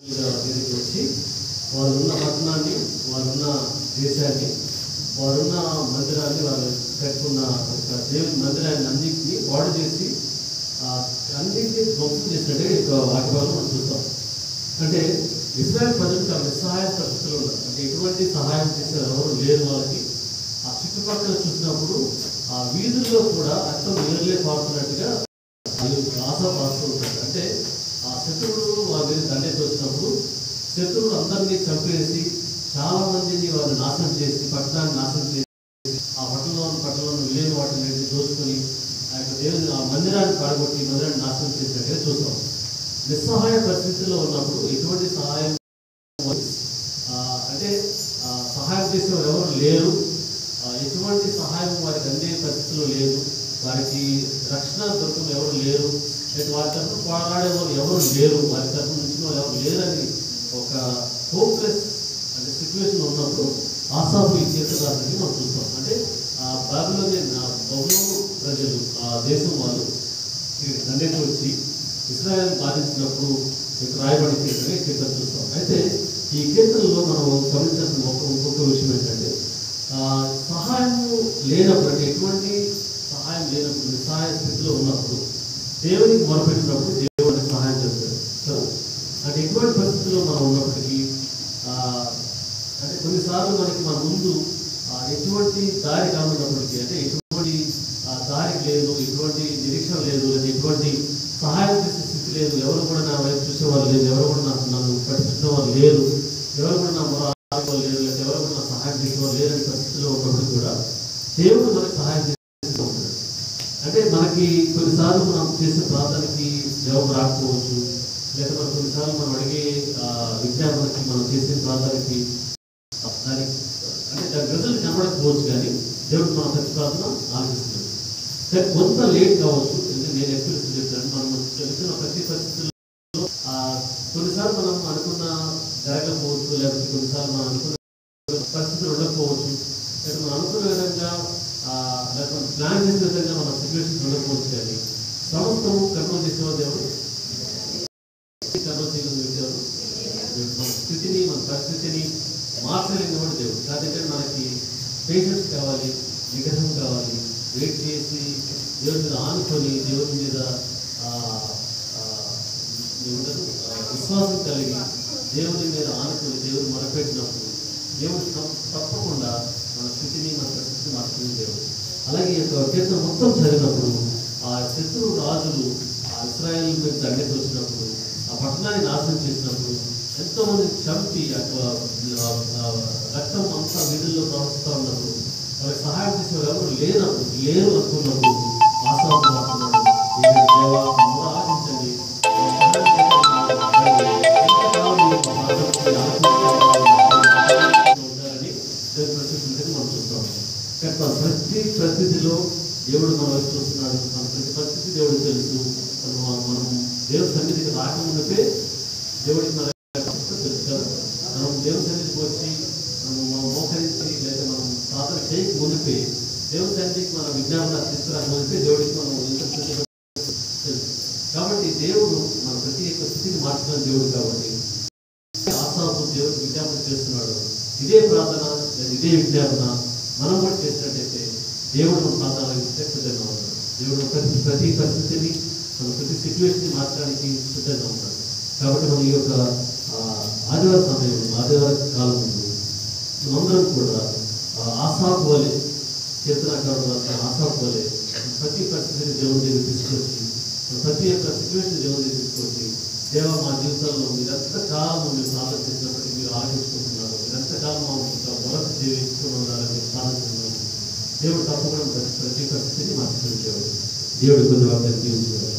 దీనికి వచ్చి వారున్న పట్టణాన్ని, వారున్న దేశాన్ని, వారున్న మందిరాన్ని, వారు కట్టుకున్న దేవుని మందిరాన్ని అన్నింటినీ పాడు చేసి అన్నింటినీ ధ్వంసం చేసినట్టే వాక్యాలను మనం చూస్తాం. అంటే ఇశ్రాయేల్ ప్రజలకు ఆ నిస్సహాయ పరిస్థితులు ఉన్నారు. అంటే ఎటువంటి సహాయం చేసే ఎవరు లేరు. వాళ్ళకి ఆ చుట్టుపక్కల చూసినప్పుడు ఆ వీధుల్లో కూడా రక్తం నీరులే పారుతున్నట్టుగా ఆశపాస్తూ ఉంటారు. అంటే ఆ శత్రువులు వారి మీద దండెత్తి వచ్చినప్పుడు శత్రువులు అందరినీ చంపేసి చాలా మందిని వాళ్ళు నాశనం చేసి పట్టణాన్ని నాశనం చేసి ఆ పట్టణంలో లేని వాటిని దోచుకొని ఆ యొక్క దేవుని ఆ మందిరాన్ని పడగొట్టి మందిరాన్ని నాశనం చేసినట్టుగా చూస్తాం. నిస్సహాయ పరిస్థితుల్లో ఉన్నప్పుడు ఎటువంటి సహాయం అంటే సహాయం చేసేవారు ఎవరు లేరు. ఎటువంటి సహాయం వారికి అందే పరిస్థితుల్లో లేదు. వారికి రక్షణ దొరకడం ఎవరు లేరు. వారి తరఫున పోరాడేవారు ఎవరు లేరు. వారి తరఫున నుంచి వాళ్ళు ఎవరు లేరని ఒక హోప్లెస్ అంటే సిచ్యువేషన్ ఉన్నప్పుడు ఆసాపు ఈ కీర్తనని మనం చూస్తాం. అంటే బబులోను ప్రజలు ఆ దేశం వాళ్ళు దండెత్తి వచ్చి ఇశ్రాయేల్ బాధించినప్పుడు రాయబడి కీర్తన చూస్తాం. అయితే ఈ కీర్తనలో మనం గమనించాల్సిన ఇంకొక విషయం ఏంటంటే సహాయము లేనప్పుడు, అంటే ఎటువంటి సహాయం లేనప్పుడు, నిస్సహాయ స్థితిలో ఉన్నప్పుడు దేవునికి మొరపెట్టినప్పుడు దేవుడికి సహాయం చేస్తాడు. అంటే ఎటువంటి పరిస్థితుల్లో మనం ఉన్నప్పటికీ అంటే కొన్నిసార్లు మనకి మన ముందు ఎటువంటి దారి కానున్నప్పటికీ, అంటే ఎటువంటి దారి లేదు, ఎటువంటి నిరీక్షణ లేదు, లేదా ఎటువంటి సహాయం చేసే స్థితి లేదు, ఎవరు కూడా నా వైపు చూసేవారు లేదు, ఎవరు కూడా నన్ను పట్టించుకునేవారు లేరు, ఎవరు కూడా నా మొర ఆడేవారు లేరు, లేదా ఎవరు కూడా నా సహాయం చేసేవారు లేరనే పరిస్థితిలో ఉన్నప్పుడు కూడా దేవుడు మనకు సహాయం చేస్తూ ఉంటాడు. అంటే మనకి కొన్నిసార్లు మనం చేసే ప్రార్థనకి జవాబు రాకపోవచ్చు, లేదా మనం కొన్నిసార్లు మనం అడిగే విజ్ఞాపనకి మనం చేసే ప్రార్థనకి దానికి అంటే దాని రిజల్ట్ కనబడకపోవచ్చు, కానీ దేవుడు మన ప్రతి ప్రార్థన ఆలోచిస్తున్నాడు. సరే కొంత లేట్ కావచ్చు. నేను ఎక్స్పీరియన్స్ చెప్తాను. మనం చెప్తున్న ప్రతి పరిస్థితుల్లో కొన్నిసార్లు మనం అనుకున్న జరగకపోవచ్చు, లేకపోతే కొన్నిసార్లు మనం అనుకున్న పరిస్థితులు ఉండకపోవచ్చు, లేదా మనం అనుకున్న విధంగా లేకపోతే ప్లాన్ చేసిన విధంగా మన సిచ్యువేషన్స్ ఉండకపోవచ్చు. కానీ సమస్తము కంట్రోల్ చేసేవారు దేవుడు. కంట్రోల్ చేయడం వ్యక్తి మన స్థితిని, మన పరిస్థితిని మార్చలేని వాడు దేవుడు. కాదంటే మనకి పేషెన్స్ కావాలి, నిగ్రహం కావాలి, వెయిట్ చేసి దేవుడి మీద ఆనుకొని దేవుడి మీద విశ్వాసం కలిగి దేవుడి మీద ఆనుకొని దేవుడు మొరపెట్టినప్పుడు దేవుడు తప్పకుండా మన స్థితిని, మన పరిస్థితిని మార్చుకునే దేవుడు. అలాగే కీర్తన మొత్తం చదివినప్పుడు ఆ శత్రు రాజులు ఆ ఇశ్రాయేల్ మీద దండెత్తి వచ్చినప్పుడు, ఆ పట్టణాన్ని నాశనం చేసినప్పుడు, ఎంతోమంది చంపి రక్తం అంతా వీధుల్లో ప్రవహిస్తూ ఉన్నప్పుడు వాళ్ళకి సహాయం చేసేవారు ఎవరు లేరు అనుకున్నప్పుడు ఆశాపు మాట్లాడు ఆలోచించండి మనం చూస్తాం. ప్రతి పరిస్థితిలో దేవుడు మన వైపు చూస్తున్నాడు. మన ప్రతి పరిస్థితి దేవుడికి తెలుసు. మనం దేవుడి సన్నిధికి రాకముందుకే దేవుడికి మన తెలుసు కదా. మనం దేవుడి సన్నిధికి వచ్చి మనం మోకరించి లేదా మనం ప్రార్థన చేయక ముందుకే దేవుడి సన్నిధికి మన విజ్ఞాపన తీసుకురాక ముందుకే దేవుడికి మనం తెలుసు. కాబట్టి దేవుడు మన ప్రతి ఒక్క స్థితిని మార్చుకున్న దేవుడు. కాబట్టి ఆశాపు దేవుడికి విజ్ఞాపన చేస్తున్నాడు. ఇదే ప్రార్థన లేదా ఇదే విజ్ఞాపన మనం కూడా చేసినట్టయితే దేవుడు మన ప్రార్థనలు సిద్ధంగా ఉంటాడు. దేవుడు ప్రతి పరిస్థితిని, మన ప్రతి సిచ్యువేషన్ని మార్చడానికి సిద్ధంగా ఉంటాడు. కాబట్టి మన ఈ యొక్క ఆదివార సమయంలో, ఆదివార కాలం ముందు మనందరం కూడా ఆశాపు వలె, కీర్తనకారుడు ఆశాపు వలె ప్రతి పరిస్థితిని దేవుని దగ్గర తీసుకొచ్చి, ప్రతి ఒక్క సిచ్యువేషన్ దేవుని దగ్గర తీసుకొచ్చి, దేవ మా జీవితాల్లో మీరెంతకాలం మీరు ప్రార్థన చేసినప్పటికీ మీరు ఆలోచించుకుంటున్నారు, మీరెంతకాలం మా మొదటి జీవించుకుని ఉండాలని ప్రార్థిస్తున్నాను. దేవుడు తప్పకుండా ప్రతి పరిస్థితిని మార్చుకునే దేవుడు. దేవుడు కొన్ని వాటిని జీవించారు.